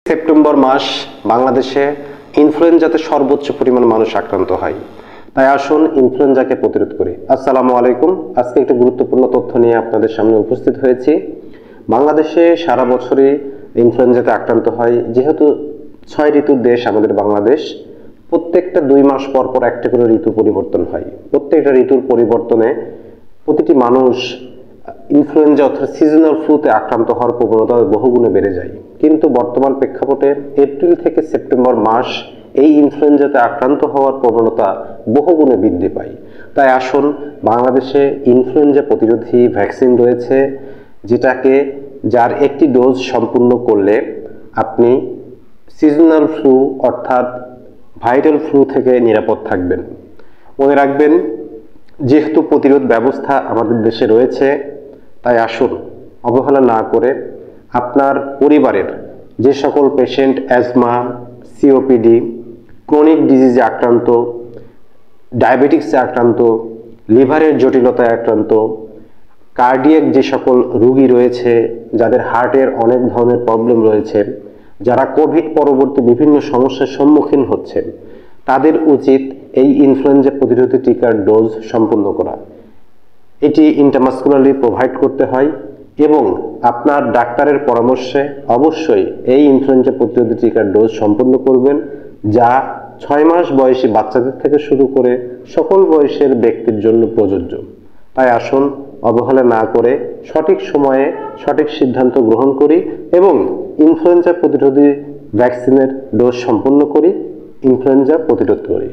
September মাস বাংলাদেশে ইনফ্লুয়েঞ্জাতে সর্বোচ্চ পরিমাণ মানুষ আক্রান্ত হয়। তাই আসুন ইনফ্লুয়েঞ্জাকে প্রতিরোধ করি। আসসালামু আলাইকুম। আজকে একটি গুরুত্বপূর্ণ তথ্য নিয়ে আপনাদের সামনে উপস্থিত হয়েছি। বাংলাদেশে সারা বছরই ইনফ্লুয়েঞ্জাতে আক্রান্ত হয়। যেহেতু 6 ঋতুর দেশ আমাদের বাংলাদেশ, প্রত্যেকটা 2 মাস পর পর একটা করে ঋতু পরিবর্তন হয়। প্রত্যেকটা ঋতুর পরিবর্তনে প্রতিটি মানুষ ইনফ্লুয়েঞ্জা অর্থাৎ সিজনাল ফ্লুতে আক্রান্ত হওয়ার প্রবণতা বহুগুণে বেড়ে যায়। কিন্তু বর্তমান প্রেক্ষাপটে এপ্রিল থেকে সেপ্টেম্বর মাস এই ইনফ্লুয়েঞ্জাতে আক্রান্ত হওয়ার প্রবণতা বহুগুণে বৃদ্ধি পায়। তাই আসুন, বাংলাদেশে ইনফ্লুয়েঞ্জা প্রতিরোধী ভ্যাকসিন রয়েছে, যার একটি ডোজ সম্পূর্ণ করলে আপনি সিজনাল ফ্লু অর্থাৎ ভাইরাল ফ্লু থেকে নিরাপদ থাকবেন। মনে রাখবেন, যেহেতু প্রতিরোধ ব্যবস্থা আমাদের দেশে রয়েছে, তাই আসুন অবহেলা না করে আপনার পরিবারের যে সকল পেশেন্ট অ্যাজমা, সিওপিডি, ক্রনিক ডিজিজে আক্রান্ত, ডায়াবেটিক্সে আক্রান্ত, লিভারের জটিলতায় আক্রান্ত, কার্ডিয়াক যে সকল রোগী রয়েছে, যাদের হার্টের অনেক ধরনের প্রবলেম রয়েছে, যারা কোভিড পরবর্তী বিভিন্ন সমস্যার সম্মুখীন হচ্ছেন, তাদের উচিত এই ইনফ্লুয়েঞ্জা প্রতিরোধী টিকার ডোজ সম্পূর্ণ করা। এটি ইন্ট্রামাসকুলারলি প্রোভাইড করতে হয় এবং আপনার ডাক্তারের পরামর্শে অবশ্যই এই ইনফ্লুয়েঞ্জা প্রতিরোধী টিকার ডোজ সম্পূর্ণ করবেন, যা 6 মাস বয়সী বাচ্চাদের থেকে শুরু করে সকল বয়সের ব্যক্তির জন্য প্রযোজ্য। তাই আসুন অবহেলা না করে সঠিক সময়ে সঠিক সিদ্ধান্ত গ্রহণ করি এবং ইনফ্লুয়েঞ্জা প্রতিরোধী ভ্যাকসিনের ডোজ সম্পূর্ণ করি, ইনফ্লুয়েঞ্জা প্রতিরোধ করি।